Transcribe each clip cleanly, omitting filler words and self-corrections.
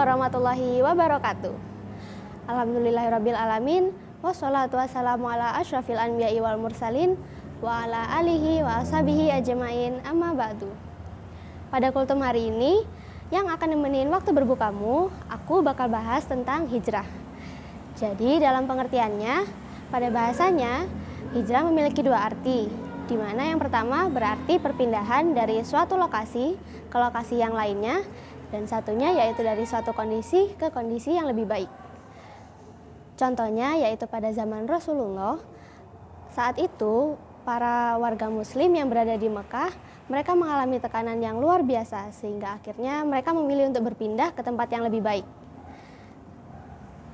warahmatullahi wabarakatuh. Alhamdulillahirabbil alamin, wassalatu wassalamu ala asyrafil anbiya'i wal mursalin wa ala alihi wa ashabihi ajmain, amma ba'du. Pada kultum hari ini yang akan nemenin waktu berbukamu, aku bakal bahas tentang hijrah. Jadi dalam pengertiannya, pada bahasanya hijrah memiliki dua arti, di mana yang pertama berarti perpindahan dari suatu lokasi ke lokasi yang lainnya, dan satunya yaitu dari suatu kondisi ke kondisi yang lebih baik. Contohnya yaitu pada zaman Rasulullah, saat itu para warga muslim yang berada di Mekah, mereka mengalami tekanan yang luar biasa sehingga akhirnya mereka memilih untuk berpindah ke tempat yang lebih baik.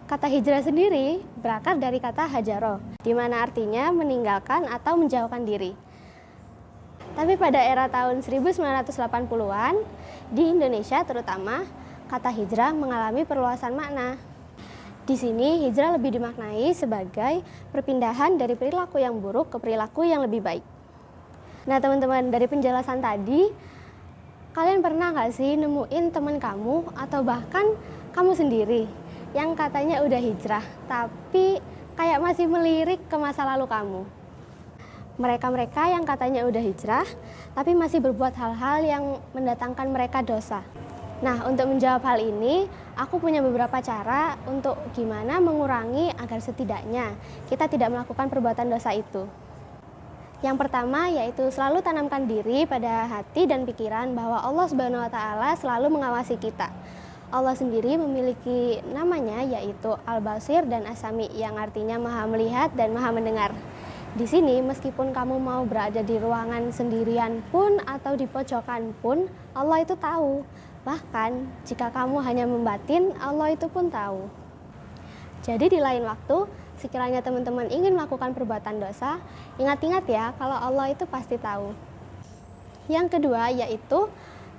Kata hijrah sendiri berakar dari kata hajaro, di mana artinya meninggalkan atau menjauhkan diri. Tapi pada era tahun 1980-an, di Indonesia terutama, kata hijrah mengalami perluasan makna. Di sini hijrah lebih dimaknai sebagai perpindahan dari perilaku yang buruk ke perilaku yang lebih baik. Nah teman-teman, dari penjelasan tadi, kalian pernah nggak sih nemuin teman kamu atau bahkan kamu sendiri yang katanya udah hijrah, tapi kayak masih melirik ke masa lalu kamu? Mereka-mereka yang katanya udah hijrah, tapi masih berbuat hal-hal yang mendatangkan mereka dosa. Nah, untuk menjawab hal ini, aku punya beberapa cara untuk gimana mengurangi agar setidaknya kita tidak melakukan perbuatan dosa itu. Yang pertama yaitu selalu tanamkan diri pada hati dan pikiran bahwa Allah Subhanahu wa Ta'ala selalu mengawasi kita. Allah sendiri memiliki namanya yaitu Al-Basir dan As-Sami, yang artinya Maha Melihat dan Maha Mendengar. Di sini meskipun kamu mau berada di ruangan sendirian pun atau di pojokan pun, Allah itu tahu. Bahkan jika kamu hanya membatin, Allah itu pun tahu. Jadi di lain waktu, sekiranya teman-teman ingin melakukan perbuatan dosa, ingat-ingat ya kalau Allah itu pasti tahu. Yang kedua yaitu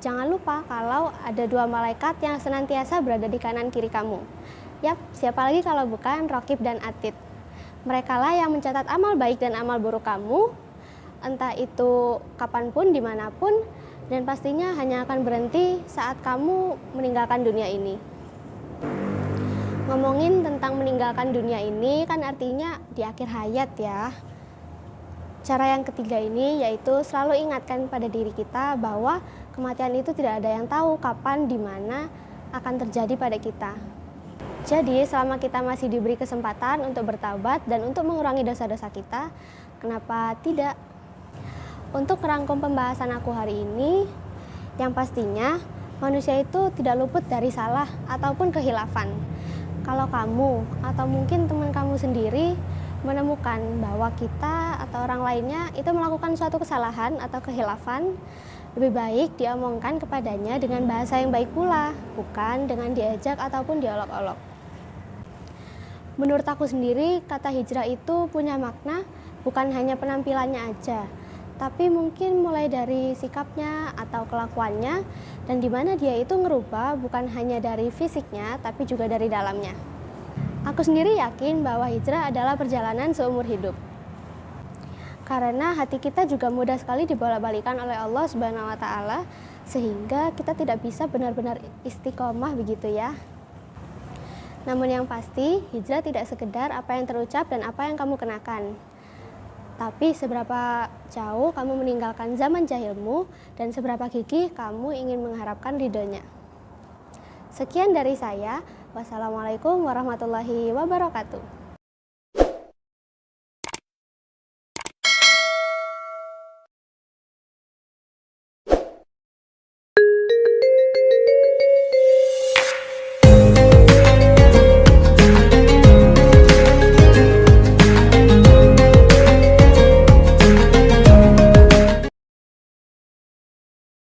jangan lupa kalau ada dua malaikat yang senantiasa berada di kanan kiri kamu. Yap, siapa lagi kalau bukan Raqib dan Atid. Merekalah yang mencatat amal baik dan amal buruk kamu, entah itu kapanpun, dimanapun, dan pastinya hanya akan berhenti saat kamu meninggalkan dunia ini. Ngomongin tentang meninggalkan dunia ini kan artinya di akhir hayat ya. Cara yang ketiga ini yaitu selalu ingatkan pada diri kita bahwa kematian itu tidak ada yang tahu kapan, di mana akan terjadi pada kita. Jadi selama kita masih diberi kesempatan untuk bertaubat dan untuk mengurangi dosa-dosa kita, kenapa tidak? Untuk merangkum pembahasan aku hari ini, yang pastinya manusia itu tidak luput dari salah ataupun kehilafan. Kalau kamu atau mungkin teman kamu sendiri menemukan bahwa kita atau orang lainnya itu melakukan suatu kesalahan atau kehilafan, lebih baik diomongkan kepadanya dengan bahasa yang baik pula, bukan dengan diajak ataupun diolok-olok. Menurut aku sendiri, kata hijrah itu punya makna bukan hanya penampilannya aja, tapi mungkin mulai dari sikapnya atau kelakuannya, dan di mana dia itu ngerubah bukan hanya dari fisiknya, tapi juga dari dalamnya. Aku sendiri yakin bahwa hijrah adalah perjalanan seumur hidup. Karena hati kita juga mudah sekali dibolak-balikan oleh Allah Subhanahu wa Ta'ala, sehingga kita tidak bisa benar-benar istiqomah begitu ya. Namun yang pasti, hijrah tidak sekedar apa yang terucap dan apa yang kamu kenakan, tapi seberapa jauh kamu meninggalkan zaman jahilmu dan seberapa gigih kamu ingin mengharapkan ridhonya. Sekian dari saya. Wassalamualaikum warahmatullahi wabarakatuh.